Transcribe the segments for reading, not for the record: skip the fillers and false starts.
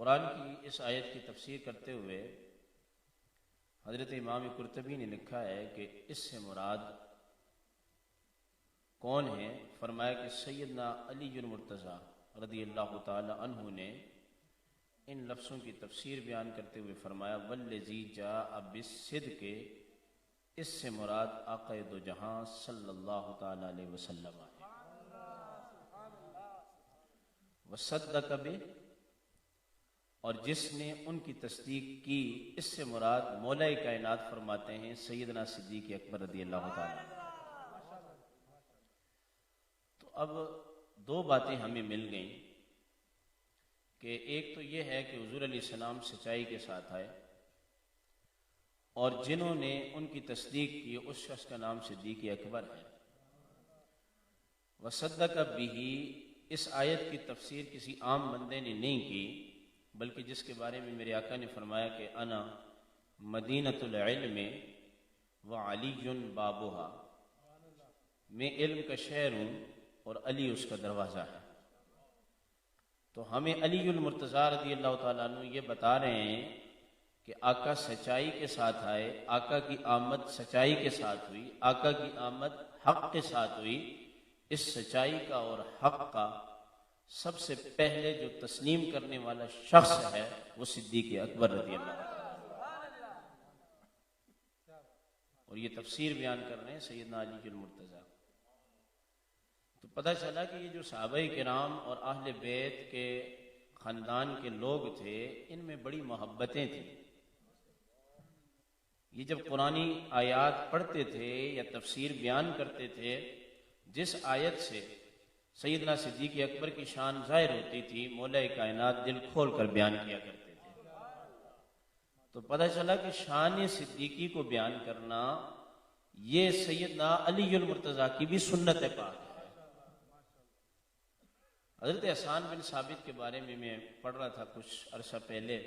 قرآن کی اس آیت کی تفسیر کرتے ہوئے حضرت امام قرطبی نے لکھا ہے کہ اس سے مراد کون ہے؟ فرمایا کہ سیدنا علی المرتضیٰ رضی اللہ تعالی عنہ نے ان لفظوں کی تفسیر بیان کرتے ہوئے فرمایا والذی جاء بالصدق، اس سے مراد آقا دو جہاں صلی اللہ تعالی علیہ وسلم ہے۔ وصدق بہ، اور جس نے ان کی تصدیق کی، اس سے مراد مولا کائنات فرماتے ہیں سیدنا صدیق اکبر رضی اللہ تعالی عنہ۔ تو اب دو باتیں ہمیں مل گئیں کہ ایک تو یہ ہے کہ حضور علیہ السلام سچائی کے ساتھ آئے، اور جنہوں نے ان کی تصدیق کی اس شخص کا نام صدیق اکبر ہے۔ وصدق بہ، اس آیت کی تفسیر کسی عام بندے نے نہیں کی، بلکہ جس کے بارے میں میرے آقا نے فرمایا کہ انا مدینۃ العلم وعلی بابھا، میں علم کا شہر ہوں اور علی اس کا دروازہ ہے۔ تو ہمیں علی المرتضیٰ رضی اللہ تعالیٰ عنہ یہ بتا رہے ہیں کہ آقا سچائی کے ساتھ آئے، آقا کی آمد سچائی کے ساتھ ہوئی، آقا کی آمد حق کے ساتھ ہوئی۔ اس سچائی کا اور حق کا سب سے پہلے جو تسلیم کرنے والا شخص ہے وہ صدیق اکبر رضی اللہ عنہ، اور یہ تفسیر بیان کر رہے ہیں سیدنا علی المرتضیٰ۔ تو پتہ چلا کہ یہ جو صحابہ کرام اور اہل بیت کے خاندان کے لوگ تھے، ان میں بڑی محبتیں تھیں۔ یہ جب قرآنی آیات پڑھتے تھے یا تفسیر بیان کرتے تھے، جس آیت سے سیدنا صدیق اکبر کی شان ظاہر ہوتی تھی، مولا کائنات دل کھول کر بیان کیا کرتے تھے۔ تو پتہ چلا کہ شان صدیقی کو بیان کرنا یہ سیدنا علی المرتضیٰ کی بھی سنت پاک ہے۔ حضرت حسان بن ثابت کے بارے میں پڑھ رہا تھا کچھ عرصہ پہلے،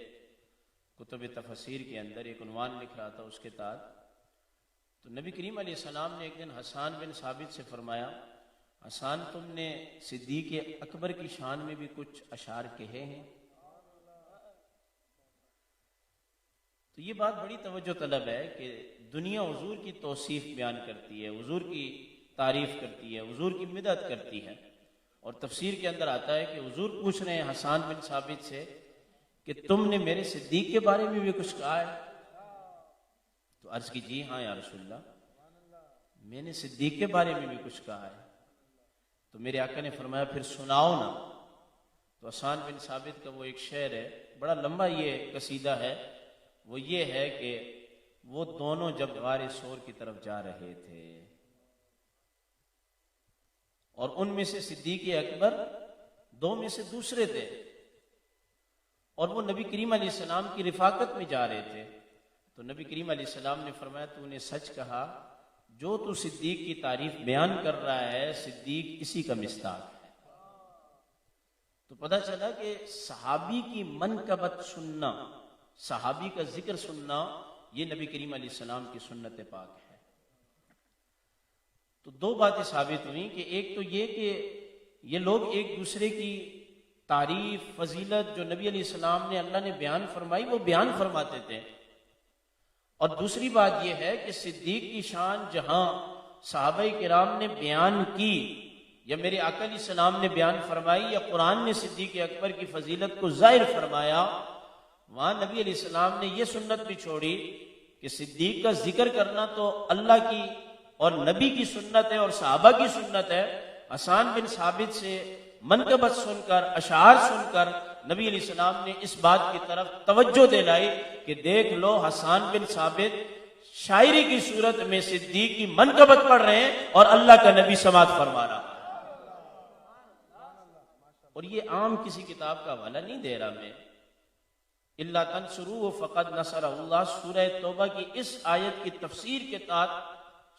کتب تفسیر کے اندر ایک عنوان لکھ رہا تھا اس کے تحت۔ تو نبی کریم علیہ السلام نے ایک دن حسان بن ثابت سے فرمایا، حسان تم نے صدیق اکبر کی شان میں بھی کچھ اشعار کہے ہیں؟ تو یہ بات بڑی توجہ طلب ہے کہ دنیا حضور کی توصیف بیان کرتی ہے، حضور کی تعریف کرتی ہے، حضور کی مدح کرتی ہے، اور تفسیر کے اندر آتا ہے کہ حضور پوچھ رہے ہیں حسان بن ثابت سے کہ تم نے میرے صدیق کے بارے میں بھی کچھ کہا ہے؟ تو عرض کی جی ہاں یا رسول اللہ، میں نے صدیق کے بارے میں بھی کچھ کہا ہے۔ تو میرے آقا نے فرمایا پھر سناؤ نا۔ تو حسان بن ثابت کا وہ ایک شعر ہے، بڑا لمبا یہ قصیدہ ہے، وہ یہ ہے کہ وہ دونوں جب غار سور کی طرف جا رہے تھے، اور ان میں سے صدیق اکبر دو میں سے دوسرے تھے، اور وہ نبی کریم علیہ السلام کی رفاقت میں جا رہے تھے۔ تو نبی کریم علیہ السلام نے فرمایا تو نے سچ کہا، جو تو صدیق کی تعریف بیان کر رہا ہے صدیق اسی کا مصداق ہے۔ تو پتہ چلا کہ صحابی کی منقبت سننا، صحابی کا ذکر سننا، یہ نبی کریم علیہ السلام کی سنت پاک ہے۔ تو دو باتیں ثابت ہوئیں کہ ایک تو یہ کہ یہ لوگ ایک دوسرے کی تعریف، فضیلت جو نبی علیہ السلام نے اللہ نے بیان فرمائی وہ بیان فرماتے تھے، اور دوسری بات یہ ہے کہ صدیق کی شان جہاں صحابہ کرام نے بیان کی یا میرے آقا علیہ السلام نے بیان فرمائی یا قرآن نے صدیق اکبر کی فضیلت کو ظاہر فرمایا، وہاں نبی علیہ السلام نے یہ سنت بھی چھوڑی کہ صدیق کا ذکر کرنا تو اللہ کی اور نبی کی سنت ہے اور صحابہ کی سنت ہے۔ حسان بن ثابت سے منقبت سن کر، اشعار سن کر نبی علیہ السلام نے اس بات کی طرف توجہ دلائی کہ دیکھ لو حسان بن ثابت شاعری کی صورت میں صدیق کی منقبت پڑھ رہے ہیں اور اللہ کا نبی سماعت فرما رہا۔ اور یہ عام کسی کتاب کا حوالہ نہیں دے رہا میں، الا تنصروہ فقد نصرہ اللہ، سورہ توبہ کی اس آیت کی تفسیر کے تحت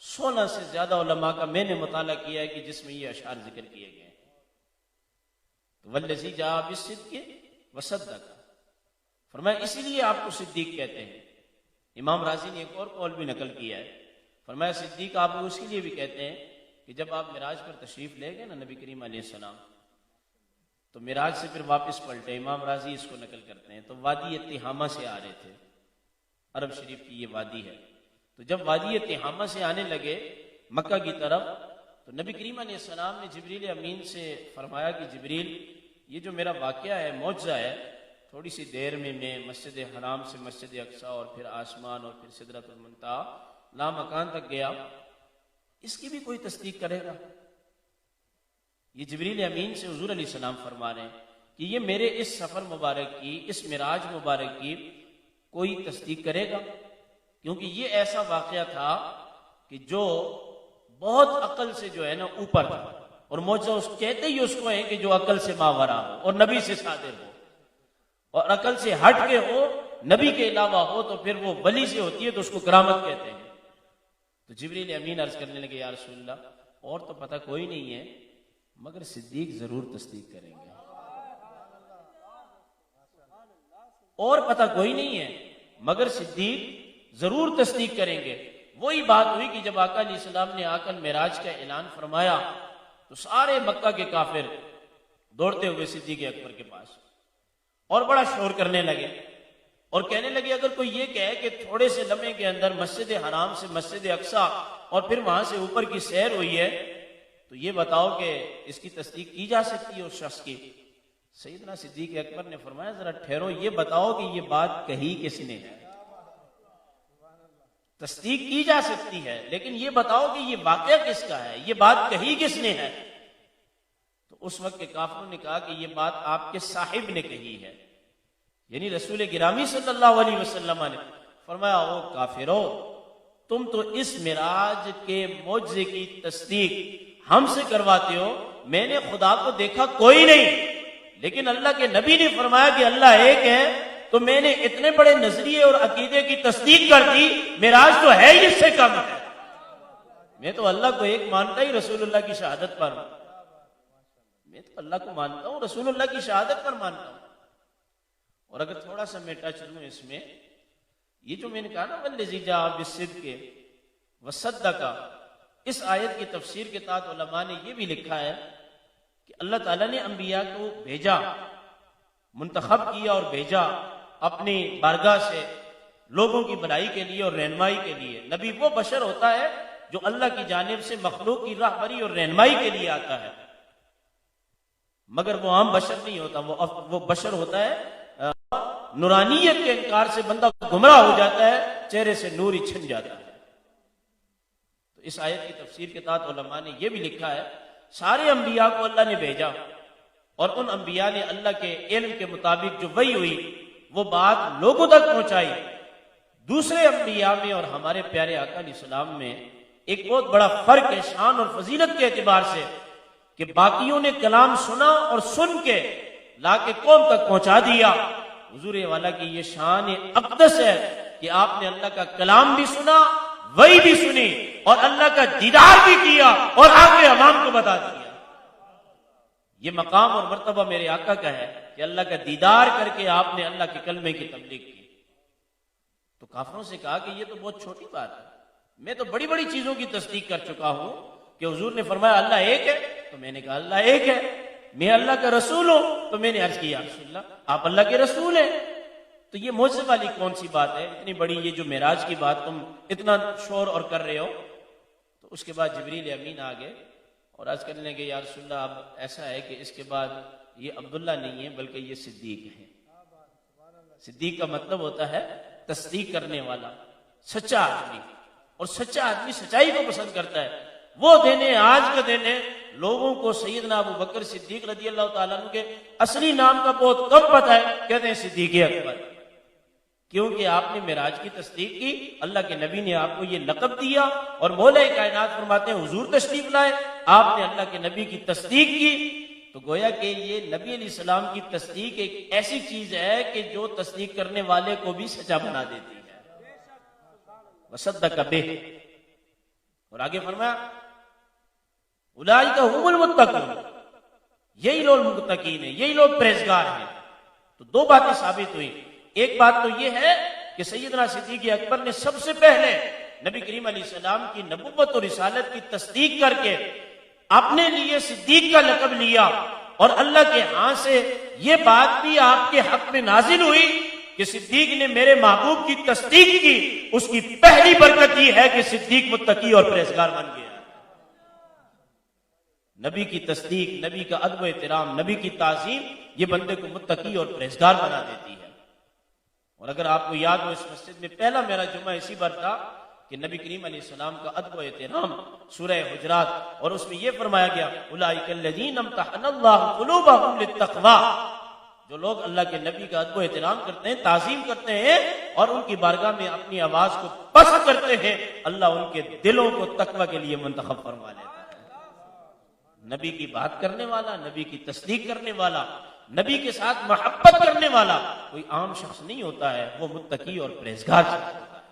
16 سے زیادہ علماء کا میں نے مطالعہ کیا ہے کہ جس میں یہ اشعار ذکر کیے گئے ہیں۔ والذی جاء بالصدق وصدق، فرمایا اسی لیے آپ کو صدیق کہتے ہیں۔ امام راضی نے ایک اور قول بھی نقل کیا ہے، فرمایا صدیق آپ کو اس کے لیے بھی کہتے ہیں کہ جب آپ معراج پر تشریف لے گئے نا نبی کریم علیہ السلام، تو معراج سے پھر واپس پلٹے. امام راضی اس کو نقل کرتے ہیں. تو وادی تہامہ سے آ رہے تھے, عرب شریف کی یہ وادی ہے. تو جب وادی تہامہ سے آنے لگے مکہ کی طرف, تو نبی کریم علیہ السلام نے جبریل امین سے فرمایا کہ جبریل, یہ جو میرا واقعہ ہے, معجزہ ہے, تھوڑی سی دیر میں مسجد حرام سے مسجد اقصی اور پھر آسمان اور پھر سدرۃ المنتہا لامکان تک گیا, اس کی بھی کوئی تصدیق کرے گا؟ یہ جبریل امین سے حضور علیہ السلام فرما رہے ہیں کہ یہ میرے اس سفر مبارک کی, اس معراج مبارک کی کوئی تصدیق کرے گا؟ کیونکہ یہ ایسا واقعہ تھا کہ جو بہت عقل سے جو ہے نا اوپر تھا, اور معجزہ اس کہتے ہی اس کو ہے کہ جو عقل سے ماورا ہو اور نبی سے صادر ہو, اور عقل سے ہٹ کے ہو, نبی کے علاوہ ہو, تو پھر وہ ولی سے ہوتی ہے تو اس کو کرامت کہتے ہیں. تو جبریل امین عرض کرنے لگے یا رسول اللہ, اور تو پتہ کوئی نہیں ہے مگر صدیق ضرور تصدیق کریں گے. اور پتہ کوئی نہیں ہے مگر صدیق ضرور تصدیق کریں گے. وہی بات ہوئی کہ جب آقا علیہ السلام نے آ کر معراج کا اعلان فرمایا تو سارے مکہ کے کافر دوڑتے ہوئے صدیق اکبر کے پاس اور بڑا شور کرنے لگے اور کہنے لگے اگر کوئی یہ کہے کہ تھوڑے سے لمحے کے اندر مسجد حرام سے مسجد اقصی اور پھر وہاں سے اوپر کی سیر ہوئی ہے تو یہ بتاؤ کہ اس کی تصدیق کی جا سکتی ہے اس شخص کی. سیدنا صدیق اکبر نے فرمایا ذرا ٹھہرو, یہ بتاؤ کہ یہ بات کہی کس نے ہے؟ تصدیق کی جا سکتی ہے لیکن یہ بتاؤ کہ یہ واقعہ کس کا ہے, یہ بات کہی کس نے ہے؟ تو اس وقت کے کافروں نے کہا کہ یہ بات آپ کے صاحب نے کہی ہے, یعنی رسول گرامی صلی اللہ علیہ وسلم نے فرمایا او کافرو, تم تو اس معراج کے معجزے کی تصدیق ہم سے کرواتے ہو, میں نے خدا کو دیکھا کوئی نہیں, لیکن اللہ کے نبی نے فرمایا کہ اللہ ایک ہے, تو میں نے اتنے بڑے نظریے اور عقیدے کی تصدیق کر دی, معراج تو ہے ہی اس سے کم ہے. میں تو اللہ کو ایک مانتا ہی رسول اللہ کی شہادت پر ہوں, میں تو اللہ کو مانتا ہوں, رسول اللہ کی شہادت پر مانتا ہوں. اور اگر تھوڑا سا میں ٹچ لوں اس میں, یہ جو میں نے کہا نا والذی جاء بالصدق وصدق, اس آیت کی تفسیر کے تحت علماء نے یہ بھی لکھا ہے کہ اللہ تعالیٰ نے انبیاء کو بھیجا, منتخب کیا اور بھیجا اپنی بارگاہ سے لوگوں کی بھلائی کے لیے اور رہنمائی کے لیے. نبی وہ بشر ہوتا ہے جو اللہ کی جانب سے مخلوق کی راہبری اور رہنمائی کے لیے آتا ہے, مگر وہ عام بشر نہیں ہوتا, وہ بشر ہوتا ہے نورانیت کے انکار سے بندہ گمراہ ہو جاتا ہے, چہرے سے نور ہی چھن جاتا ہے. تو اس آیت کی تفسیر کے تحت علماء نے یہ بھی لکھا ہے سارے انبیاء کو اللہ نے بھیجا اور ان انبیاء نے اللہ کے علم کے مطابق جو وحی ہوئی وہ بات لوگوں تک پہنچائی. دوسرے انبیاء میں اور ہمارے پیارے آقا علیہ السلام میں ایک بہت بڑا فرق ہے شان اور فضیلت کے اعتبار سے کہ باقیوں نے کلام سنا اور سن کے لا کے قوم تک پہنچا دیا. حضور والا کی یہ شان اقدس ہے کہ آپ نے اللہ کا کلام بھی سنا, وحی بھی سنی اور اللہ کا دیدار بھی کیا اور آگے عوام کو بتا دیا. یہ مقام اور مرتبہ میرے آقا کا ہے کہ اللہ کا دیدار کر کے آپ نے اللہ کے کلمے کی تبلیغ کی. تو کافروں سے کہا کہ یہ تو بہت چھوٹی بات ہے, میں تو بڑی بڑی چیزوں کی تصدیق کر چکا ہوں کہ حضور نے فرمایا اللہ ایک ہے, تو میں نے کہا اللہ ایک ہے. میں اللہ کا رسول ہوں, تو میں نے عرض کیا رسول اللہ آپ اللہ کے رسول ہیں. تو یہ معجزے والی کون سی بات ہے, اتنی بڑی یہ جو معراج کی بات تم اتنا شور اور کر رہے ہو. تو اس کے بعد جبریل امین آ گئے اور عرض کرنے لگے یا رسول اللہ اب ایسا ہے کہ اس کے بعد یہ عبداللہ نہیں ہے بلکہ یہ صدیق ہے. صدیق کا مطلب ہوتا ہے تصدیق کرنے والا, سچا آدمی, اور سچا آدمی سچائی کو پسند کرتا ہے. وہ دن ہے, آج کا دن ہے, لوگوں کو سیدنا ابو بکر صدیق رضی اللہ تعالیٰ عنہ کے اصلی نام کا بہت کم پتہ ہے, کہتے ہیں صدیق اکبر, کیونکہ آپ نے معراج کی تصدیق کی, اللہ کے نبی نے آپ کو یہ لقب دیا اور مولا کائنات فرماتے ہیں حضور تشریف لائے, آپ نے اللہ کے نبی کی تصدیق کی. تو گویا کہ یہ نبی علیہ السلام کی تصدیق ایک ایسی چیز ہے کہ جو تصدیق کرنے والے کو بھی سچا بنا دیتی ہے. وصدق بہ, اور آگے فرمایا اولئک هم المتقون, یہی لوگ متقین ہیں, یہی لوگ پرہیزگار ہیں. تو دو باتیں ثابت ہوئی. ایک بات تو یہ ہے کہ سیدنا صدیق اکبر نے سب سے پہلے نبی کریم علیہ السلام کی نبوت اور رسالت کی تصدیق کر کے اپنے لیے صدیق کا لقب لیا, اور اللہ کے ہاں سے یہ بات بھی آپ کے حق میں نازل ہوئی کہ صدیق نے میرے محبوب کی تصدیق کی، اس کی پہلی برکت یہ ہے کہ صدیق متقی اور پرہیزگار بن گیا۔ نبی کی تصدیق، نبی کا ادب و احترام، نبی کی تعظیم، یہ بندے کو متقی اور پرہیزگار بنا دیتی ہے۔ اور اگر آپ کو یاد ہو، اس مسجد میں پہلا میرا جمعہ اسی بار تھا کہ نبی کریم علیہ السلام کا ادب و احترام، سورہ حجرات، اور اس میں یہ فرمایا گیا اولئک الذین امتحن اللہ قلوبہم للتقوی، جو لوگ اللہ کے نبی کا ادب و احترام کرتے ہیں، تعظیم کرتے ہیں اور ان کی بارگاہ میں اپنی آواز کو پست کرتے ہیں، اللہ ان کے دلوں کو تقوی کے لیے منتخب فرما لیتا ہے۔ نبی کی بات کرنے والا، نبی کی تصدیق کرنے والا، نبی کے ساتھ محبت کرنے والا کوئی عام شخص نہیں ہوتا ہے، وہ متقی اور پرہیزگار شخص ہوتا ہے۔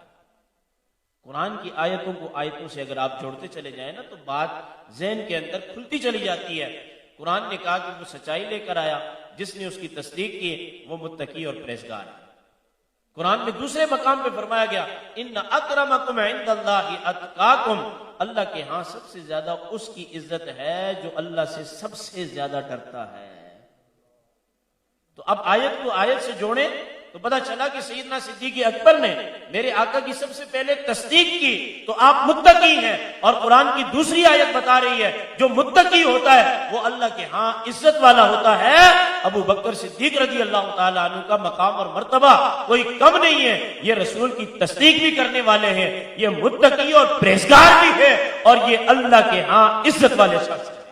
قرآن کی آیتوں کو آیتوں سے اگر آپ جوڑتے چلے جائیں نا تو بات ذہن کے اندر کھلتی چلی جاتی ہے۔ قرآن نے کہا کہ وہ سچائی لے کر آیا، جس نے اس کی تصدیق کی وہ متقی اور پرہیزگار ہے۔ قرآن میں دوسرے مقام پہ فرمایا گیا ان اکرمکم عند اللہ اتقاکم، اللہ کے ہاں سب سے زیادہ اس کی عزت ہے جو اللہ سے سب سے زیادہ ڈرتا ہے۔ تو اب آیت کو آیت سے جوڑیں تو پتہ چلا کہ سیدنا صدیق اکبر نے میرے آقا کی سب سے پہلے تصدیق کی تو آپ متقی ہیں، اور قرآن کی دوسری آیت بتا رہی ہے جو متقی ہوتا ہے وہ اللہ کے ہاں عزت والا ہوتا ہے۔ ابو بکر صدیق رضی اللہ تعالیٰ عنہ کا مقام اور مرتبہ کوئی کم نہیں ہے، یہ رسول کی تصدیق بھی کرنے والے ہیں، یہ متقی اور پرہیزگار بھی ہے، اور یہ اللہ کے ہاں عزت والے شخص ہیں۔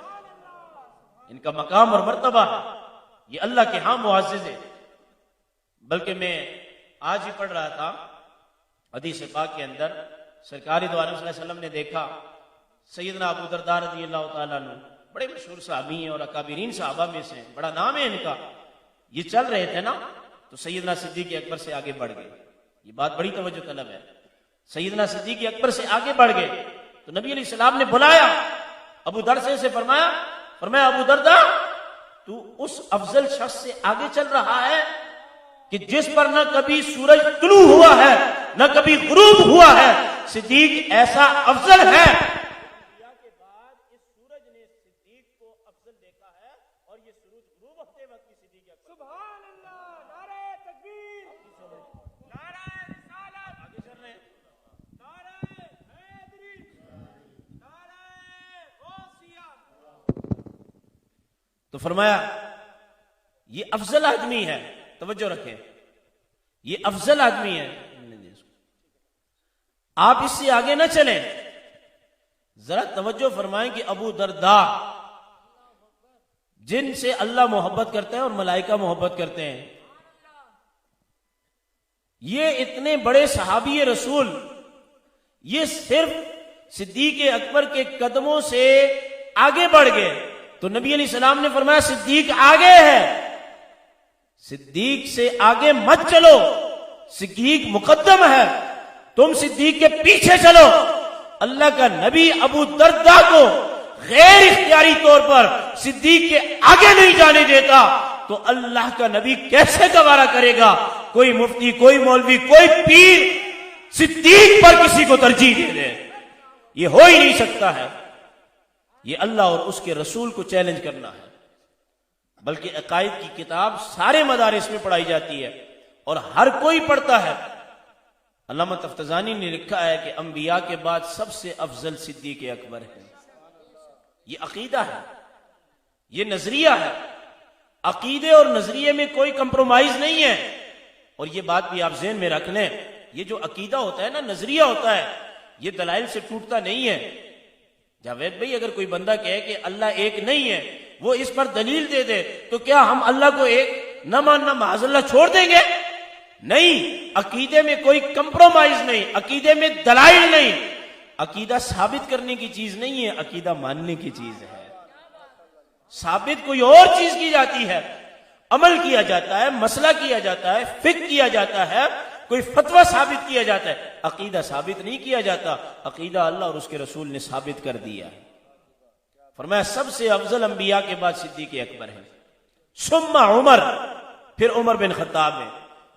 ان کا مقام اور مرتبہ یہ اللہ کے ہاں معزز ہے۔ بلکہ میں آج ہی پڑھ رہا تھا حدیث پاک کے اندر، سرکار دو عالم صلی اللہ علیہ وسلم نے دیکھا سیدنا ابو درداء رضی اللہ تعالیٰ عنہ، بڑے مشہور صحابی ہیں اور اکابرین صحابہ میں سے، بڑا نام ہے ان کا، یہ چل رہے تھے نا تو سیدنا صدیق اکبر سے آگے بڑھ گئے۔ یہ بات بڑی توجہ طلب ہے۔ سیدنا صدیق اکبر سے آگے بڑھ گئے تو نبی علیہ السلام نے بلایا ابو درداء سے، فرمایا ابو درداء تو اس افضل شخص سے آگے چل رہا ہے کہ جس پر نہ کبھی سورج طلوع ہوا ہے نہ کبھی غروب ہوا ہے۔ صدیق ایسا افضل ہے کے بعد اس سورج نے صدیق کو افضل دیکھا ہے، اور یہ سورج غروب ہوتے وقت کی صدیق اکبر۔ سبحان اللہ، نعرہ تکبیر، نعرہ رسالت، آگے چل رہے ہیں، نعرہ حیدری، نعرہ غوثیہ۔ تو فرمایا یہ افضل آدمی ہے، توجہ رکھیں، یہ افضل آدمی ہے، آپ اس سے آگے نہ چلیں۔ ذرا توجہ فرمائیں کہ ابو درداء جن سے اللہ محبت کرتے ہیں اور ملائکہ محبت کرتے ہیں، یہ اتنے بڑے صحابی رسول، یہ صرف صدیق اکبر کے قدموں سے آگے بڑھ گئے تو نبی علیہ السلام نے فرمایا صدیق آگے ہے، صدیق سے آگے مت چلو، صدیق مقدم ہے، تم صدیق کے پیچھے چلو۔ اللہ کا نبی ابو درداء کو غیر اختیاری طور پر صدیق کے آگے نہیں جانے دیتا تو اللہ کا نبی کیسے گوارا کرے گا کوئی مفتی، کوئی مولوی، کوئی پیر صدیق پر کسی کو ترجیح دے دے؟ یہ ہو ہی نہیں سکتا ہے۔ یہ اللہ اور اس کے رسول کو چیلنج کرنا ہے۔ بلکہ عقائد کی کتاب سارے مدارس میں پڑھائی جاتی ہے اور ہر کوئی پڑھتا ہے۔ علامہ تفتزانی نے لکھا ہے کہ انبیاء کے بعد سب سے افضل صدیق اکبر ہے۔ یہ عقیدہ ہے، یہ نظریہ ہے، عقیدے اور نظریے میں کوئی کمپرومائز نہیں ہے۔ اور یہ بات بھی آپ ذہن میں رکھ لیں، یہ جو عقیدہ ہوتا ہے نا، نظریہ ہوتا ہے، یہ دلائل سے ٹوٹتا نہیں ہے۔ جاوید بھائی اگر کوئی بندہ کہے کہ اللہ ایک نہیں ہے، وہ اس پر دلیل دے دے تو کیا ہم اللہ کو ایک نہ ماننا معاذ اللہ چھوڑ دیں گے؟ نہیں، عقیدے میں کوئی کمپرومائز نہیں، عقیدے میں دلائل نہیں۔ عقیدہ ثابت کرنے کی چیز نہیں ہے، عقیدہ ماننے کی چیز ہے۔ ثابت کوئی اور چیز کی جاتی ہے، عمل کیا جاتا ہے، مسئلہ کیا جاتا ہے، فقہ کیا جاتا ہے، کوئی فتویٰ ثابت کیا جاتا ہے، عقیدہ ثابت نہیں کیا جاتا۔ عقیدہ اللہ اور اس کے رسول نے ثابت کر دیا ہے۔ فرمایا سب سے افضل انبیاء کے بعد صدیق اکبر ہے، ثم عمر، پھر عمر بن خطاب ہے،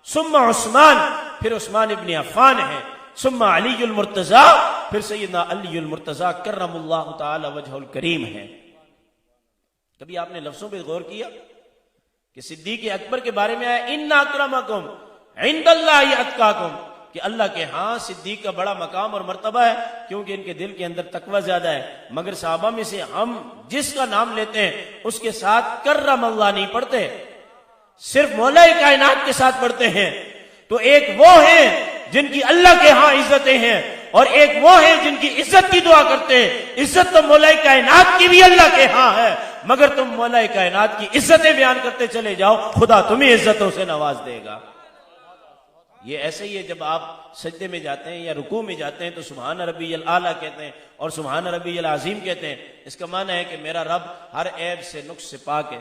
ثم عثمان، پھر عثمان ابن عفان ہے، ثم علی المرتضی، پھر سیدنا علی المرتضی کرم اللہ تعالی وجہ الکریم ہے۔ کبھی آپ نے لفظوں پہ غور کیا کہ صدیق اکبر کے بارے میں آیا ان اکرمکم عند اللہ اتقاکم، کہ اللہ کے ہاں صدیق کا بڑا مقام اور مرتبہ ہے کیونکہ ان کے دل کے اندر تقوی زیادہ ہے. مگر صحابہ میں سے ہم جس کا نام لیتے ہیں اس کے ساتھ کرم اللہ نہیں پڑھتے، صرف مولا کائنات کے ساتھ پڑھتے ہیں. تو ایک وہ ہیں جن کی اللہ کے ہاں عزتیں ہیں اور ایک وہ ہیں جن کی عزت کی دعا کرتے ہیں. عزت تو مولا کائنات کی بھی اللہ کے ہاں ہے، مگر تم مولا کائنات کی عزتیں بیان کرتے چلے جاؤ، خدا تمہیں عزتوں سے نواز دے گا. یہ ایسے ہی ہے جب آپ سجدے میں جاتے ہیں یا رکوع میں جاتے ہیں تو سبحان ربی الاعلیٰ کہتے ہیں اور سبحان ربی العظیم کہتے ہیں. اس کا معنی ہے کہ میرا رب ہر عیب سے نقص سے پاک ہے.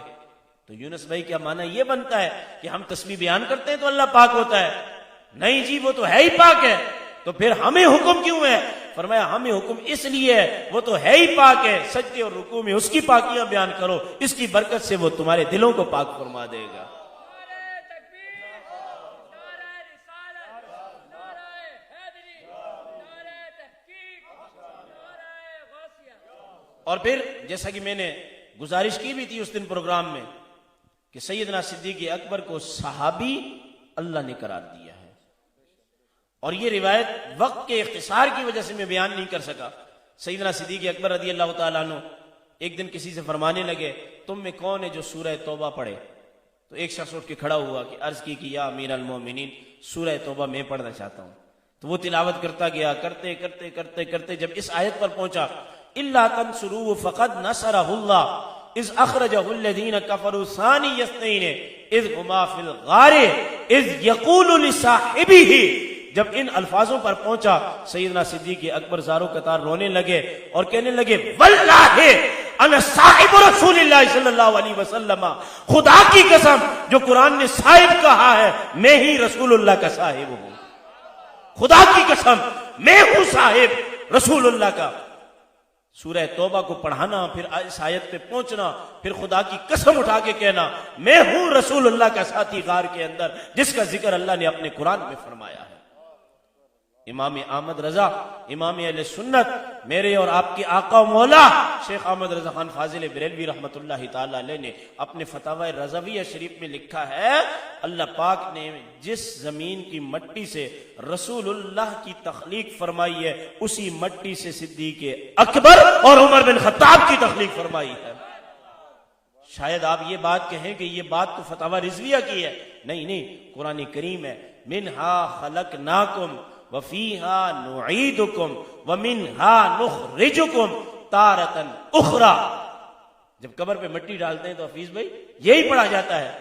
تو یونس بھائی کیا معنی یہ بنتا ہے کہ ہم تسبیح بیان کرتے ہیں تو اللہ پاک ہوتا ہے؟ نہیں جی، وہ تو ہے ہی پاک ہے. تو پھر ہمیں حکم کیوں ہے؟ فرمایا ہمیں حکم اس لیے ہے، وہ تو ہے ہی پاک ہے، سجدے اور رکوع میں اس کی پاکیاں بیان کرو، اس کی برکت سے وہ تمہارے دلوں کو پاک فرما دے گا. اور پھر جیسا کہ میں نے گزارش کی بھی تھی اس دن پروگرام میں کہ سیدنا صدیق اکبر کو صحابی اللہ نے قرار دیا ہے، اور یہ روایت وقت کے اختصار کی وجہ سے میں بیان نہیں کر سکا. سیدنا صدیق اکبر رضی اللہ تعالیٰ عنہ ایک دن کسی سے فرمانے لگے تم میں کون ہے جو سورہ توبہ پڑھے؟ تو ایک شخص اٹھ کے کھڑا ہوا کہ عرض کی کہ یا امیر المومنین سورہ توبہ میں پڑھنا چاہتا ہوں. تو وہ تلاوت کرتا گیا، کرتے کرتے کرتے کرتے جب اس آیت پر پہنچا الا تنصروه فقد نصره الله اذ اخرجه الذين كفروا ثاني اثنين اذ هما في الغار اذ يقول لصاحبه، جب ان الفاظوں پر پہنچا سیدنا صدیق اکبر زارو قطار رونے لگے اور کہنے لگے واللہ انا صاحب رسول اللہ صلی اللہ علیہ وسلم، خدا کی قسم جو قرآن نے صاحب کہا ہے میں ہی رسول اللہ کا صاحب ہوں. خدا کی قسم میں ہوں صاحب رسول اللہ کا. سورہ توبہ کو پڑھانا، پھر اس آیت پہ پہنچنا، پھر خدا کی قسم اٹھا کے کہنا میں ہوں رسول اللہ کا ساتھی غار کے اندر جس کا ذکر اللہ نے اپنے قرآن میں فرمایا ہے. امام احمد رضا امام اہل سنت میرے اور آپ کے آقا و مولا شیخ احمد رضا خان فاضل بریلوی رحمۃ اللہ تعالی علیہ نے اپنے فتاوی رضویہ شریف میں لکھا ہے اللہ پاک نے جس زمین کی مٹی سے رسول اللہ کی تخلیق فرمائی ہے اسی مٹی سے صدیق اکبر اور عمر بن خطاب کی تخلیق فرمائی ہے. شاید آپ یہ بات کہیں کہ یہ بات تو فتاوی رضویہ کی ہے، نہیں، قرآن کریم ہے منہا خلقناکم وفیہا نعیدکم ومنہا نخرجکم تارۃ اخری. جب قبر پہ مٹی ڈالتے ہیں تو حفیظ بھائی یہی پڑھا جاتا ہے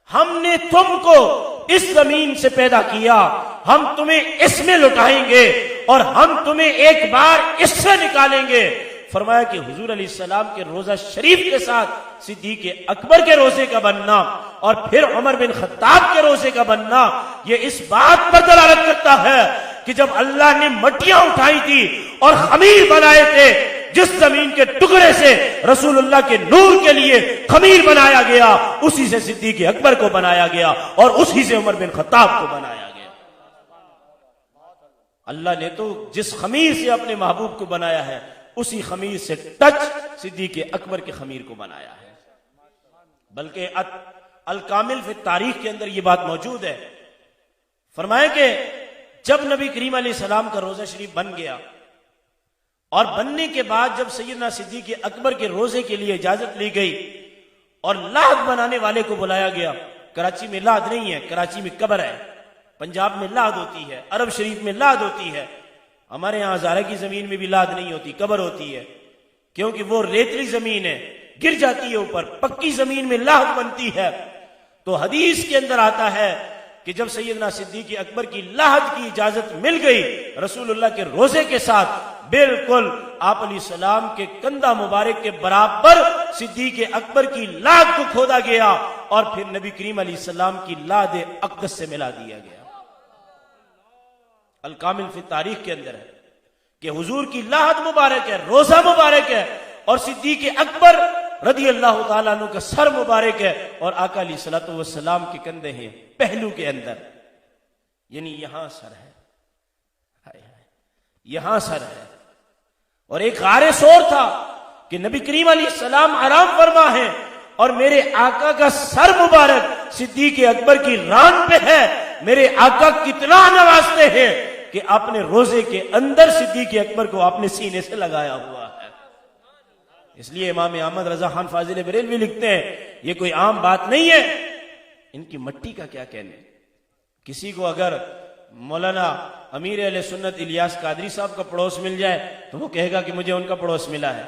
ہم نے تم کو اس زمین سے پیدا کیا، ہم تمہیں اس میں لٹائیں گے اور ہم تمہیں ایک بار اس سے نکالیں گے. فرمایا کہ حضور علیہ السلام کے روزہ شریف کے ساتھ صدیق اکبر کے روزے کا بننا اور پھر عمر بن خطاب کے روزے کا بننا یہ اس بات پر دلالت کرتا ہے کہ جب اللہ نے مٹیاں اٹھائی تھی اور خمیر بنائے تھے، جس زمین کے ٹکڑے سے رسول اللہ کے نور کے لیے خمیر بنایا گیا اسی سے صدیق اکبر کو بنایا گیا اور اسی سے عمر بن خطاب کو بنایا گیا. اللہ نے تو جس خمیر سے اپنے محبوب کو بنایا ہے اسی خمیر سے ٹچ صدیق اکبر کے خمیر کو بنایا ہے. بلکہ الکامل فی تاریخ کے اندر یہ بات موجود ہے. فرمایا کہ جب نبی کریم علیہ السلام کا روزہ شریف بن گیا اور بننے کے بعد جب سیدنا صدیق اکبر کے روزے کے لیے اجازت لی گئی اور لحد بنانے والے کو بلایا گیا. کراچی میں لحد نہیں ہے، کراچی میں قبر ہے. پنجاب میں لحد ہوتی ہے، عرب شریف میں لحد ہوتی ہے. ہمارے یہاں ہزارہ کی زمین میں بھی لحد نہیں ہوتی، قبر ہوتی ہے کیونکہ وہ ریتلی زمین ہے، گر جاتی ہے اوپر. پکی زمین میں لحد بنتی ہے. تو حدیث کے اندر آتا ہے کہ جب سیدنا صدیق اکبر کی لحد کی اجازت مل گئی رسول اللہ کے روزے کے ساتھ بالکل آپ علیہ السلام کے کندھا مبارک کے برابر صدیق اکبر کی لحد کو کھودا گیا اور پھر نبی کریم علیہ السلام کی لحد اقدس سے ملا دیا گیا. الکامل فی تاریخ کے اندر ہے کہ حضور کی لحد مبارک ہے، روزہ مبارک ہے اور صدیق اکبر رضی اللہ تعالیٰ عنہ کا سر مبارک ہے اور آقا علیہ الصلوۃ والسلام کے کندھے ہیں پہلو کے اندر، یعنی یہاں سر ہے، یہاں سر ہے. اور ایک غار سور تھا کہ نبی کریم علیہ السلام آرام فرما ہے اور میرے آقا کا سر مبارک صدیق اکبر کی ران پہ ہے. میرے آقا کتنا نوازتے ہیں کہ اپنے روزے کے اندر صدیق اکبر کو اپنے سینے سے لگایا ہوا ہے. اس لیے امام احمد رضا خان فاضل بریلوی لکھتے ہیں یہ کوئی عام بات نہیں ہے. ان کی مٹی کا کیا کہنے. کسی کو اگر مولانا امیر اہل سنت الیاس قادری صاحب کا پڑوس مل جائے تو وہ کہے گا کہ مجھے ان کا پڑوس ملا ہے.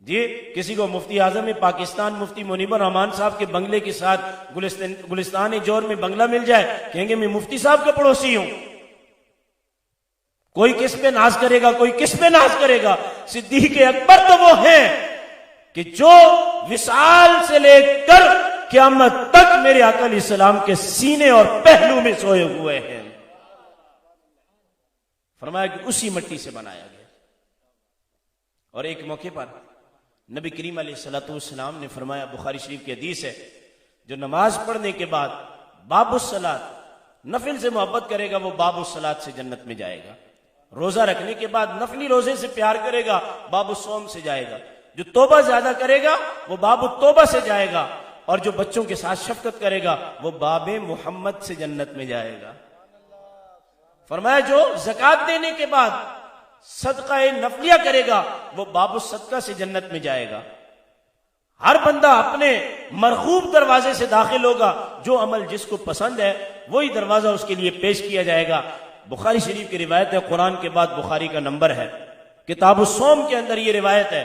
جی کسی کو مفتی اعظم پاکستان مفتی منیب الرحمان صاحب کے بنگلے کے ساتھ گلستان جور میں بنگلہ مل جائے کہیں گے میں مفتی صاحب کا پڑوسی ہوں. کوئی کس پہ ناز کرے گا, کوئی کس پہ ناز کرے گا. صدیق اکبر تو وہ ہیں کہ جو وصال سے لے کر قیامت تک میرے آقا علیہ السلام کے سینے اور پہلو میں سوئے ہوئے ہیں. فرمایا کہ اسی مٹی سے بنایا گیا. اور ایک موقع پر نبی کریم علیہ السلام نے فرمایا, بخاری شریف کی حدیث ہے, جو نماز پڑھنے کے بعد باب الصلاۃ نفل سے محبت کرے گا وہ باب الصلاۃ سے جنت میں جائے گا. روزہ رکھنے کے بعد نفلی روزے سے پیار کرے گا باب الصوم سے جائے گا. جو توبہ زیادہ کرے گا وہ باب التوبہ سے جائے گا. اور جو بچوں کے ساتھ شفقت کرے گا وہ باب محمد سے جنت میں جائے گا. فرمایا جو زکات دینے کے بعد صدقہ نفلیہ کرے گا وہ باب الصدقہ سے جنت میں جائے گا. ہر بندہ اپنے مرغوب دروازے سے داخل ہوگا. جو عمل جس کو پسند ہے وہی دروازہ اس کے لیے پیش کیا جائے گا. بخاری شریف کی روایت ہے, قرآن کے بعد بخاری کا نمبر ہے, کتاب الصوم کے اندر یہ روایت ہے.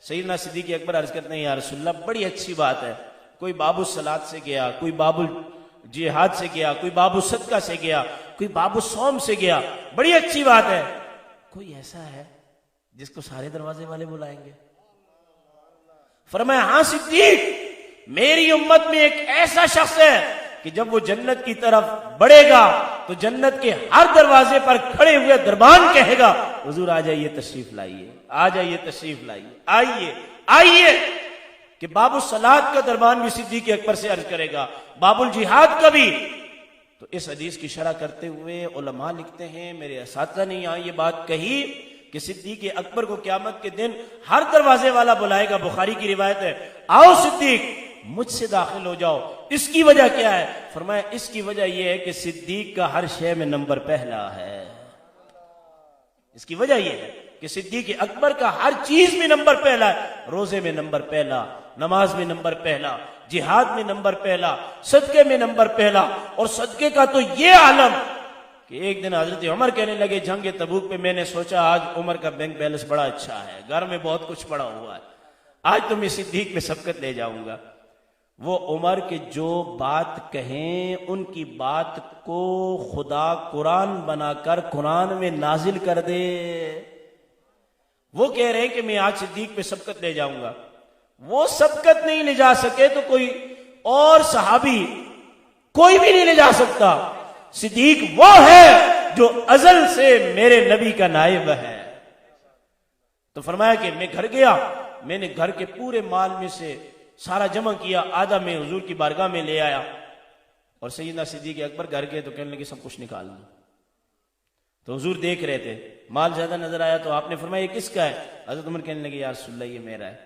سیدنا صدیق اکبر عرض کرتے ہیں یا رسول اللہ بڑی اچھی بات ہے, کوئی باب الصلاۃ سے گیا, کوئی باب الجہاد سے گیا, کوئی باب الصدقہ سے گیا, کوئی باب الصوم سے گیا, بڑی اچھی بات ہے. کوئی ایسا ہے جس کو سارے دروازے والے بلائیں گے؟ فرمایا ہاں صدیق, میری امت میں ایک ایسا شخص ہے کہ جب وہ جنت کی طرف بڑھے گا تو جنت کے ہر دروازے پر کھڑے ہوئے دربان کہے گا حضور آ جائیے تشریف لائیے, آ جائیے تشریف لائیے, آئیے آئیے. کہ باب الصلاۃ کا دربان بھی صدیق اکبر سے عرض کرے گا, باب الجہاد کا بھی. تو اس حدیث کی شرح کرتے ہوئے علماء لکھتے ہیں, میرے اساتذہ نے یہاں یہ بات کہی کہ صدیق اکبر کو قیامت کے دن ہر دروازے والا بلائے گا. بخاری کی روایت ہے, آؤ صدیق مجھ سے داخل ہو جاؤ. اس کی وجہ کیا ہے؟ فرمایا اس کی وجہ یہ ہے کہ صدیق کا ہر شے میں نمبر پہلا ہے. اس کی وجہ یہ ہے کہ صدیق اکبر کا ہر چیز میں نمبر پہلا ہے. روزے میں نمبر پہلا, نماز میں نمبر پہلا, جہاد میں نمبر پہلا, صدقے میں نمبر پہلا. اور صدقے کا تو یہ عالم کہ ایک دن حضرت عمر کہنے لگے جنگ تبوک پہ میں نے سوچا آج عمر کا بینک بیلنس بڑا اچھا ہے, گھر میں بہت کچھ پڑا ہوا ہے, آج تو میں صدیق میں سبقت لے جاؤں گا. وہ عمر کے جو بات کہیں ان کی بات کو خدا قرآن بنا کر قرآن میں نازل کر دے. وہ کہہ رہے ہیں کہ میں آج صدیق پہ سبقت لے جاؤں گا. وہ سبقت نہیں لے جا سکے تو کوئی اور صحابی کوئی بھی نہیں لے جا سکتا. صدیق وہ ہے جو ازل سے میرے نبی کا نائب ہے. تو فرمایا کہ میں گھر گیا, میں نے گھر کے پورے مال میں سے سارا جمع کیا, آدھا میں حضور کی بارگاہ میں لے آیا. اور سیدنا صدیق اکبر گھر گئے تو کہنے لگے سب کچھ نکال دو. تو حضور دیکھ رہے تھے, مال زیادہ نظر آیا تو آپ نے فرمایا یہ کس کا ہے؟ حضرت عمر کہنے لگے یا رسول اللہ یہ میرا ہے.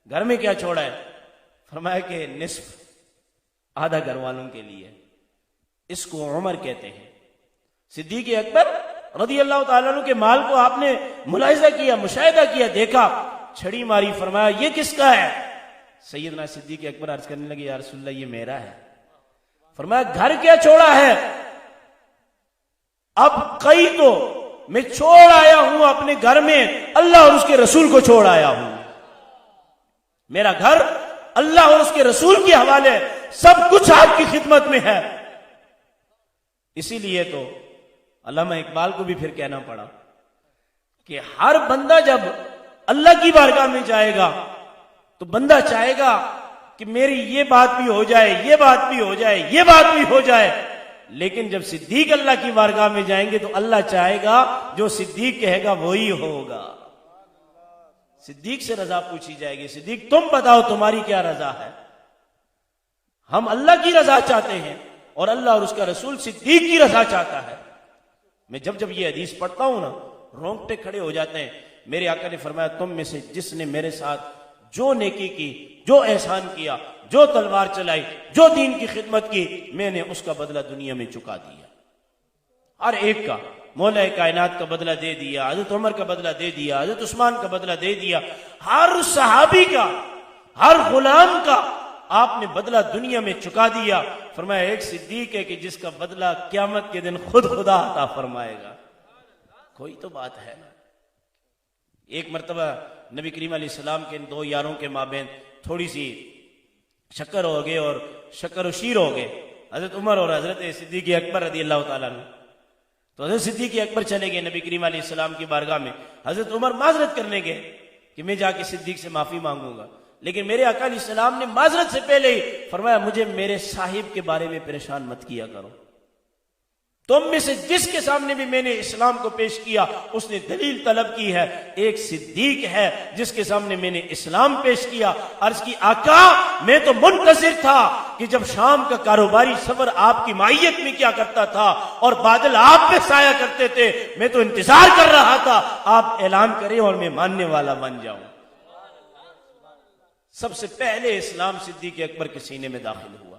گھر میں کیا چھوڑا ہے؟ فرمایا کہ نصف, آدھا گھر والوں کے لیے. اس کو عمر کہتے ہیں. صدیق اکبر رضی اللہ تعالیٰ عنہ کے مال کو آپ نے ملاحظہ کیا, مشاہدہ کیا, دیکھا, چھڑی ماری, فرمایا یہ کس کا ہے؟ سیدنا صدیق اکبر عرض کرنے لگے یا رسول اللہ یہ میرا ہے. فرمایا گھر کیا چھوڑا ہے؟ اب کئی تو میں چھوڑ آیا ہوں اپنے گھر میں اللہ اور اس کے رسول کو چھوڑ آیا ہوں. میرا گھر اللہ اور اس کے رسول کے حوالے, سب کچھ آپ کی خدمت میں ہے. اسی لیے تو علامہ اقبال کو بھی پھر کہنا پڑا کہ ہر بندہ جب اللہ کی بارگاہ میں جائے گا تو بندہ چاہے گا کہ میری یہ بات بھی ہو جائے, یہ بات بھی ہو جائے, یہ بات بھی ہو جائے. لیکن جب صدیق اللہ کی بارگاہ میں جائیں گے تو اللہ چاہے گا جو صدیق کہے گا وہی ہوگا. صدیق سے رضا پوچھی جائے گی, صدیق تم بتاؤ تمہاری کیا رضا ہے؟ ہم اللہ کی رضا چاہتے ہیں اور اللہ اور اس کا رسول صدیق کی رضا چاہتا ہے. میں جب یہ حدیث پڑھتا ہوں نا رونگٹے کھڑے ہو جاتے ہیں میرے آقا نے فرمایا تم میں سے جس نے میرے ساتھ جو نیکی کی، جو احسان کیا، جو تلوار چلائی، جو دین کی خدمت کی، میں نے اس کا بدلہ دنیا میں چکا دیا. ہر ایک کا، مولا کائنات کا بدلہ دے دیا، حضرت عمر کا بدلہ دے دیا، حضرت عثمان کا بدلہ دے دیا، ہر صحابی کا، ہر غلام کا آپ نے بدلہ دنیا میں چکا دیا. فرمایا ایک صدیق ہے کہ جس کا بدلہ قیامت کے دن خود خدا عطا فرمائے گا. کوئی تو بات ہے نا. ایک مرتبہ نبی کریم علیہ السلام کے ان دو یاروں کے مابین تھوڑی سی شکر ہو گئے اور شکر و شیر ہو گئے، حضرت عمر اور حضرت صدیق اکبر رضی اللہ تعالیٰ عنہ. تو حضرت صدیق اکبر چلے گئے نبی کریم علیہ السلام کی بارگاہ میں. حضرت عمر معذرت کرنے گئے کہ میں جا کے صدیق سے معافی مانگوں گا، لیکن میرے آقا علیہ السلام نے معذرت سے پہلے ہی فرمایا مجھے میرے صاحب کے بارے میں پریشان مت کیا کرو. تم میں سے جس کے سامنے بھی میں نے اسلام کو پیش کیا اس نے دلیل طلب کی ہے. ایک صدیق ہے جس کے سامنے میں نے اسلام پیش کیا. عرض کی آقا میں تو منتظر تھا کہ جب شام کا کاروباری سفر آپ کی معیت میں کیا کرتا تھا اور بادل آپ پہ سایہ کرتے تھے، میں تو انتظار کر رہا تھا آپ اعلان کریں اور میں ماننے والا بن جاؤں. سب سے پہلے اسلام صدیق اکبر کے سینے میں داخل ہوا.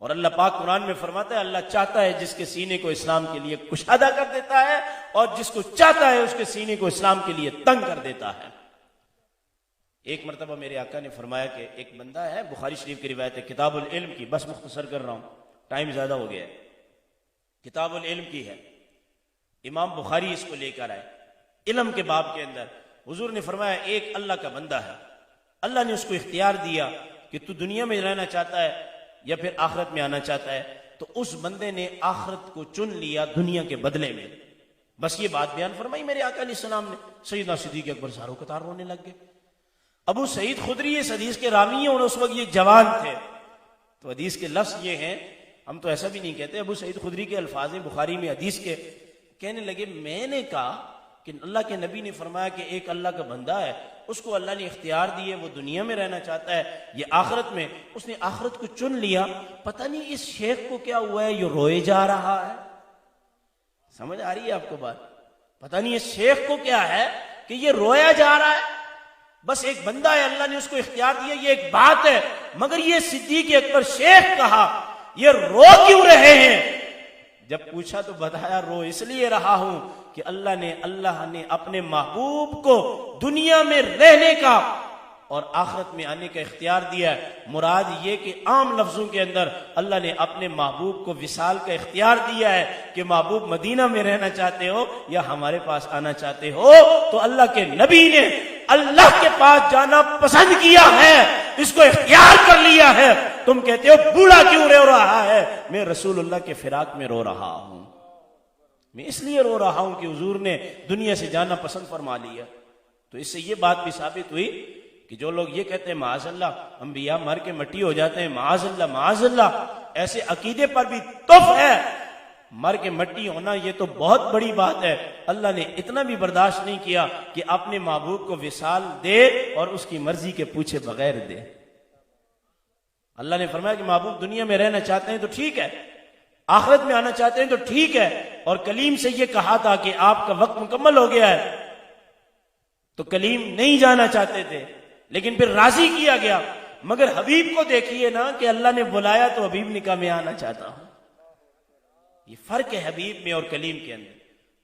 اور اللہ پاک قرآن میں فرماتا ہے اللہ چاہتا ہے جس کے سینے کو اسلام کے لیے کشادہ کر دیتا ہے اور جس کو چاہتا ہے اس کے سینے کو اسلام کے لیے تنگ کر دیتا ہے. ایک مرتبہ میرے آقا نے فرمایا کہ ایک بندہ ہے، بخاری شریف کی روایت ہے، کتاب العلم کی، بس مختصر کر رہا ہوں ٹائم زیادہ ہو گیا ہے، کتاب العلم کی ہے، امام بخاری اس کو لے کر آئے علم کے باب کے اندر. حضور نے فرمایا ایک اللہ کا بندہ ہے، اللہ نے اس کو اختیار دیا کہ تو دنیا میں رہنا چاہتا ہے یا پھر آخرت میں آنا چاہتا ہے. تو اس بندے نے آخرت کو چن لیا دنیا کے بدلے میں. بس یہ بات بیان فرمائی میرے آقا علیہ السلام نے. سیدنا صدیق اکبر ساروں قطار رونے لگ گئے. ابو سعید خدری اس حدیث کے راوی ہیں اور اس وقت یہ جوان تھے. تو حدیث کے لفظ یہ ہیں، ہم تو ایسا بھی نہیں کہتے، ابو سعید خدری کے الفاظ بخاری میں حدیث کے. کہنے لگے میں نے کہا کہ اللہ کے نبی نے فرمایا کہ ایک اللہ کا بندہ ہے، اس کو اللہ نے اختیار دیے، وہ دنیا میں رہنا چاہتا ہے یہ آخرت میں، اس نے آخرت کو چن لیا. پتہ نہیں اس شیخ کو کیا ہوا ہے، یہ روئے جا رہا ہے. سمجھ آ رہی ہے آپ کو بات؟ پتہ نہیں اس شیخ کو کیا ہے کہ یہ رویا جا رہا ہے. بس ایک بندہ ہے، اللہ نے اس کو اختیار دیا، یہ ایک بات ہے، مگر یہ صدیق اکبر شیخ کہا یہ رو کیوں رہے ہیں؟ جب پوچھا تو بتایا رو اس لیے رہا ہوں کہ اللہ نے اپنے محبوب کو دنیا میں رہنے کا اور آخرت میں آنے کا اختیار دیا ہے. مراد یہ کہ عام لفظوں کے اندر اللہ نے اپنے محبوب کو وصال کا اختیار دیا ہے کہ محبوب مدینہ میں رہنا چاہتے ہو یا ہمارے پاس آنا چاہتے ہو. تو اللہ کے نبی نے اللہ کے پاس جانا پسند کیا ہے، اس کو اختیار کر لیا ہے. تم کہتے ہو بوڑھا کیوں رو رہا ہے؟ میں رسول اللہ کے فراق میں رو رہا ہوں. میں اس لیے رو رہا ہوں کہ حضور نے دنیا سے جانا پسند فرما لیا. تو اس سے یہ بات بھی ثابت ہوئی کہ جو لوگ یہ کہتے ہیں معاذ اللہ انبیاء مر کے مٹی ہو جاتے ہیں، معاذ اللہ، ایسے عقیدے پر بھی تف ہے. مر کے مٹی ہونا یہ تو بہت بڑی بات ہے. اللہ نے اتنا بھی برداشت نہیں کیا کہ اپنے محبوب کو وصال دے اور اس کی مرضی کے پوچھے بغیر دے. اللہ نے فرمایا کہ محبوب دنیا میں رہنا چاہتے ہیں تو ٹھیک ہے، آخرت میں آنا چاہتے ہیں تو ٹھیک ہے. اور کلیم سے یہ کہا تھا کہ آپ کا وقت مکمل ہو گیا ہے، تو کلیم نہیں جانا چاہتے تھے لیکن پھر راضی کیا گیا. مگر حبیب کو دیکھیے نا کہ اللہ نے بلایا تو حبیب نے کہا میں آنا چاہتا ہوں. یہ فرق ہے حبیب میں اور کلیم کے اندر.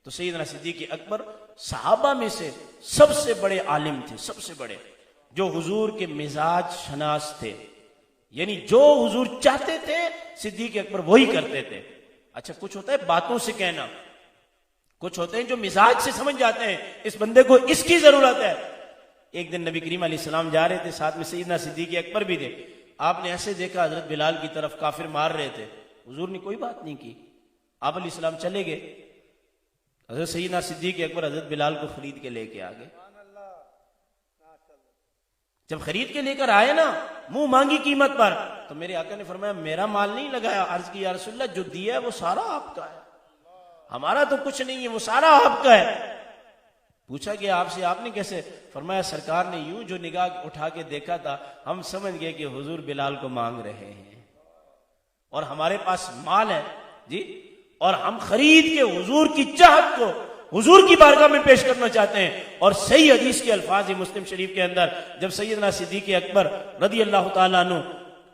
تو سیدنا صدیق اکبر صحابہ میں سے سب سے بڑے عالم تھے، سب سے بڑے، جو حضور کے مزاج شناس تھے. یعنی جو حضور چاہتے تھے صدیق اکبر وہی کرتے تھے. اچھا کچھ ہوتا ہے باتوں سے کہنا، کچھ ہوتے ہیں جو مزاج سے سمجھ جاتے ہیں اس بندے کو اس کی ضرورت ہے. ایک دن نبی کریم علیہ السلام جا رہے تھے، ساتھ میں سیدنا صدیق اکبر بھی تھے. آپ نے ایسے دیکھا حضرت بلال کی طرف کافر مار رہے تھے. حضور نے کوئی بات نہیں کی، آپ علیہ السلام چلے گئے. حضرت سیدنا صدیق اکبر حضرت بلال کو خرید کے لے کے آ گئے. جب خرید کے لے کر آئے نا منہ مانگی قیمت پر، تو میرے آقا نے فرمایا میرا مال نہیں لگایا. عرض کی یا رسول اللہ جو دیا ہے وہ سارا آپ کا ہے، ہمارا تو کچھ نہیں ہے، وہ سارا آپ کا ہے. پوچھا کہ آپ سے آپ نے کیسے؟ فرمایا سرکار نے یوں جو نگاہ اٹھا کے دیکھا تھا ہم سمجھ گئے کہ حضور بلال کو مانگ رہے ہیں اور ہمارے پاس مال ہے جی، اور ہم خرید کے حضور کی چاہت کو حضور کی بارگاہ میں پیش کرنا چاہتے ہیں. اور صحیح حدیث کے الفاظ مسلم شریف کے اندر جب سیدنا صدیق اکبر رضی اللہ تعالیٰ عنہ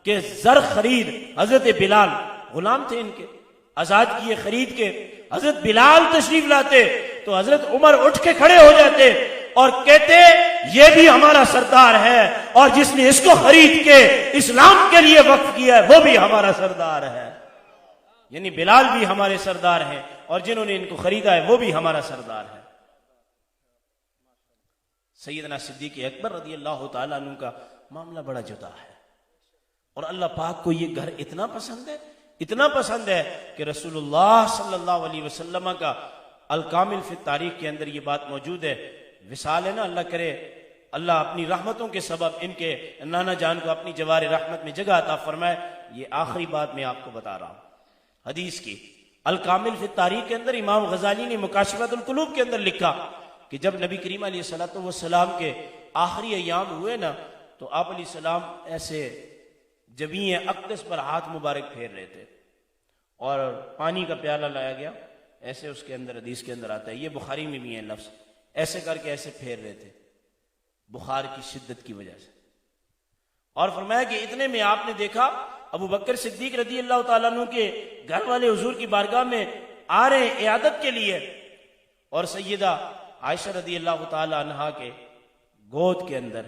کے زر خرید حضرت بلال غلام تھے ان کے آزاد کیے خرید کے حضرت بلال تشریف لاتے تو حضرت عمر اٹھ کے کھڑے ہو جاتے اور کہتے یہ بھی ہمارا سردار ہے اور جس نے اس کو خرید کے اسلام کے لیے وقف کیا ہے وہ بھی ہمارا سردار ہے. یعنی بلال بھی ہمارے سردار ہیں اور جنہوں نے ان کو خریدا ہے وہ بھی ہمارا سردار ہے. سیدنا صدیق اکبر رضی اللہ تعالیٰ عنہ کا معاملہ بڑا جدا ہے اور اللہ پاک کو یہ گھر اتنا پسند ہے کہ رسول اللہ صلی اللہ علیہ وسلم کا الکامل فی التاریخ کے اندر یہ بات موجود ہے. وصال ہے نا، اللہ کرے اللہ اپنی رحمتوں کے سبب ان کے نانا جان کو اپنی جوار رحمت میں جگہ عطا فرمائے. یہ آخری بات میں آپ کو بتا رہا ہوں حدیث کی. الکامل فی التاریخ کے اندر امام غزالی نے مکاشفۃ القلوب کے اندر لکھا کہ جب نبی کریم علیہ السلام کے آخری ایام ہوئے نا تو آپ علیہ السلام ایسے جبین اقدس پر ہاتھ مبارک پھیر رہے تھے اور پانی کا پیالہ لایا گیا ایسے اس کے اندر حدیث کے اندر آتا ہے، یہ بخاری میں بھی ہے لفظ، ایسے کر کے ایسے پھیر رہے تھے بخار کی شدت کی وجہ سے. اور فرمایا کہ اتنے میں آپ نے دیکھا ابو بکر صدیق رضی اللہ تعالیٰ عنہ کے گھر والے حضور کی بارگاہ میں آ رہے ہیں عیادت کے لیے اور سیدہ عائشہ رضی اللہ تعالیٰ عنہا کے گود کے اندر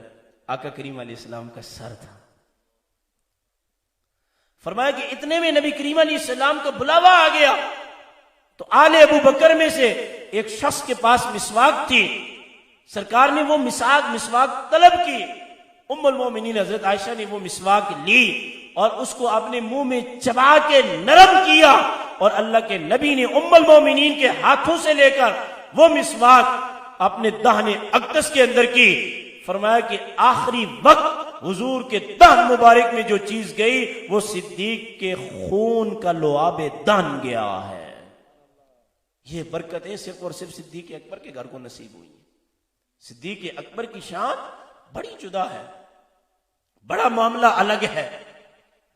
آقا کریم علیہ السلام کا سر تھا. فرمایا کہ اتنے میں نبی کریم علیہ السلام کا بلاوا آ گیا تو آل ابو بکر میں سے ایک شخص کے پاس مسواک تھی، سرکار نے وہ مسواک طلب کی. ام المومنین حضرت عائشہ نے وہ مسواک لی اور اس کو اپنے منہ میں چبا کے نرم کیا اور اللہ کے نبی نے ام المومنین کے ہاتھوں سے لے کر وہ مسواک اپنے دہن اقدس کے اندر کی. فرمایا کہ آخری وقت حضور کے دہن مبارک میں جو چیز گئی وہ صدیق کے خون کا لعاب دہن گیا ہے. یہ برکتیں صرف اور صرف صدیق اکبر کے گھر کو نصیب ہوئی ہیں. صدیق اکبر کی شان بڑی جدا ہے، بڑا معاملہ الگ ہے.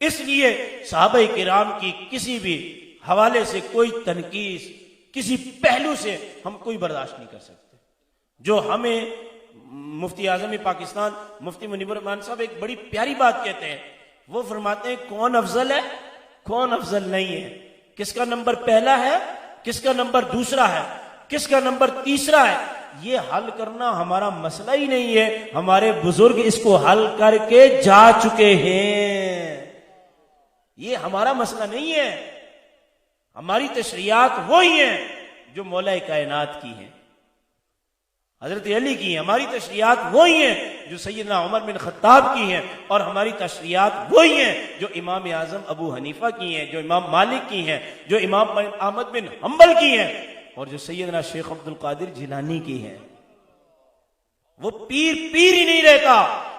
اس لیے صحابہ کرام کی کسی بھی حوالے سے کوئی تنقید کسی پہلو سے ہم کوئی برداشت نہیں کر سکتے. جو ہمیں مفتی اعظم پاکستان مفتی منیب الرحمان صاحب ایک بڑی پیاری بات کہتے ہیں، وہ فرماتے ہیں کون افضل ہے کون افضل نہیں ہے، کس کا نمبر پہلا ہے کس کا نمبر دوسرا ہے کس کا نمبر تیسرا ہے، یہ حل کرنا ہمارا مسئلہ ہی نہیں ہے. ہمارے بزرگ اس کو حل کر کے جا چکے ہیں، یہ ہمارا مسئلہ نہیں ہے. ہماری تشریعات وہی ہیں جو مولا کائنات کی ہیں، حضرت علی کی ہیں. ہماری تشریعات وہی ہیں جو سیدنا عمر بن خطاب کی ہیں اور ہماری تشریعات وہی ہیں جو امام اعظم ابو حنیفہ کی ہیں، جو امام مالک کی ہیں، جو امام احمد بن حنبل کی ہیں اور جو سیدنا شیخ عبد القادر جیلانی کی ہیں. وہ پیر ہی نہیں رہتا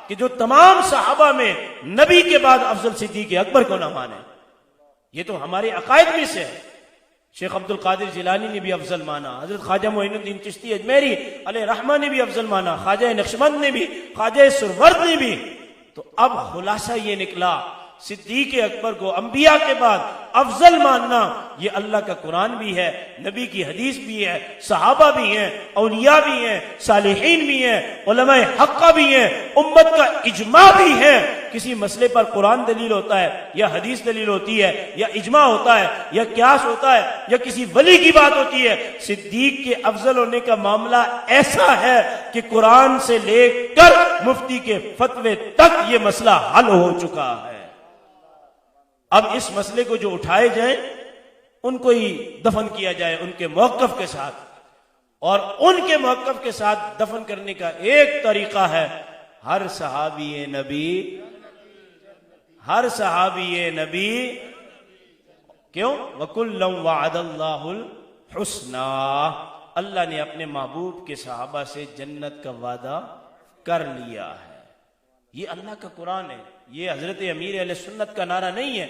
کہ جو تمام صحابہ میں نبی کے بعد افضل صدیق اکبر کو نہ مانے. یہ تو ہمارے عقائد میں سے ہے. شیخ عبد القادر جیلانی نے بھی افضل مانا، حضرت خواجہ معین الدین چشتی اجمیری علیہ رحمہ نے بھی افضل مانا، خواجہ نقشبند نے بھی، خواجہ سرورد نے بھی. تو اب خلاصہ یہ نکلا صدیق اکبر کو انبیاء کے بعد افضل ماننا یہ اللہ کا قرآن بھی ہے، نبی کی حدیث بھی ہے، صحابہ بھی ہیں، اولیاء بھی ہیں، صالحین بھی ہیں، علماء حقہ بھی ہیں، امت کا اجماع بھی ہے. کسی مسئلے پر قرآن دلیل ہوتا ہے یا حدیث دلیل ہوتی ہے یا اجماع ہوتا ہے یا قیاس ہوتا ہے یا کسی ولی کی بات ہوتی ہے. صدیق کے افضل ہونے کا معاملہ ایسا ہے کہ قرآن سے لے کر مفتی کے فتوے تک یہ مسئلہ حل ہو چکا ہے. اب اس مسئلے کو جو اٹھائے جائیں ان کو ہی دفن کیا جائے ان کے موقف کے ساتھ، اور ان کے موقف کے ساتھ دفن کرنے کا ایک طریقہ ہے ہر صحابی نبی کیوں وَكُلًّا وَعَدَ اللَّهُ الْحُسْنَى، اللہ نے اپنے محبوب کے صحابہ سے جنت کا وعدہ کر لیا ہے. یہ اللہ کا قرآن ہے، یہ حضرت امیر اہل سنت کا نعرہ نہیں ہے.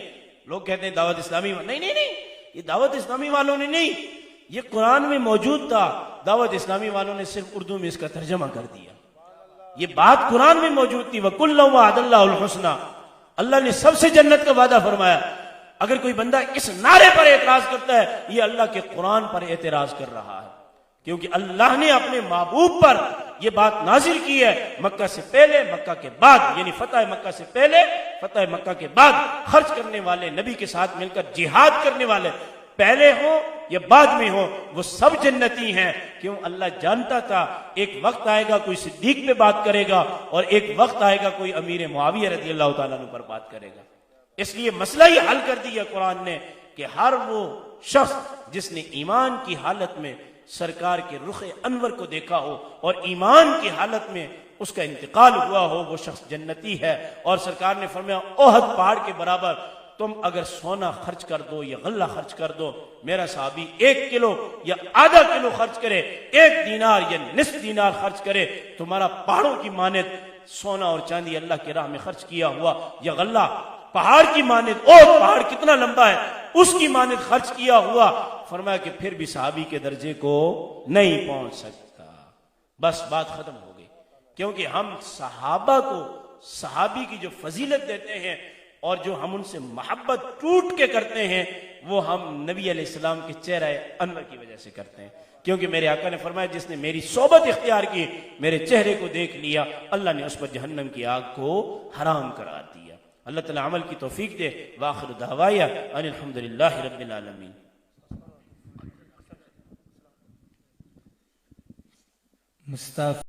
لوگ کہتے ہیں دعوت اسلامی نہیں، یہ دعوت اسلامی والوں نے نہیں، یہ قرآن میں موجود تھا، دعوت اسلامی والوں نے صرف اردو میں اس کا ترجمہ کر دیا. یہ بات قرآن میں موجود تھی وَكُلًّا وَعَدَ اللَّهُ الْحُسْنَى، اللہ نے سب سے جنت کا وعدہ فرمایا. اگر کوئی بندہ اس نعرے پر اعتراض کرتا ہے یہ اللہ کے قرآن پر اعتراض کر رہا ہے، کیونکہ اللہ نے اپنے محبوب پر یہ بات نازل کی ہے مکہ سے پہلے مکہ کے بعد، یعنی فتح مکہ سے پہلے فتح مکہ کے بعد خرچ کرنے والے، نبی کے ساتھ مل کر جہاد کرنے والے، پہلے ہوں یا بعد میں ہوں، وہ سب جنتی ہیں۔ کیوں؟ اللہ جانتا تھا ایک وقت آئے گا کوئی صدیق پہ بات کرے گا، اور ایک وقت آئے گا کوئی امیر معاویہ رضی اللہ تعالیٰ عنہ پر بات کرے گا۔ اس لیے مسئلہ ہی حل کر دیا قرآن نے کہ ہر وہ شخص جس نے ایمان کی حالت میں سرکار کے رخ انور کو دیکھا ہو اور ایمان کی حالت میں اس کا انتقال ہوا ہو، وہ شخص جنتی ہے۔ اور سرکار نے فرمایا احد پہاڑ کے برابر تم اگر سونا خرچ کر دو یا غلہ خرچ کر دو، میرا صحابی 1 کلو یا آدھا کلو خرچ کرے، 1 دینار یا نصف دینار خرچ کرے، تمہارا پہاڑوں کی مانند سونا اور چاندی اللہ کی راہ میں خرچ کیا ہوا یا غلہ پہاڑ کی مانند، اور پہاڑ کتنا لمبا ہے اس کی مانند خرچ کیا ہوا، فرمایا کہ پھر بھی صحابی کے درجے کو نہیں پہنچ سکتا۔ بس بات ختم ہو گئی، کیونکہ ہم صحابہ کو صحابی کی جو فضیلت دیتے ہیں اور جو ہم ان سے محبت ٹوٹ کے کرتے ہیں، وہ ہم نبی علیہ السلام کے چہرہ انور کی وجہ سے کرتے ہیں۔ کیونکہ میرے آقا نے فرمایا جس نے میری صحبت اختیار کی، میرے چہرے کو دیکھ لیا، اللہ نے اس پر جہنم کی آگ کو حرام قرار دیا۔ اللہ تعالیٰ عمل کی توفیق دے۔ وآخر دعوایا ان الحمدللہ رب العالمین۔ مصطفیٰ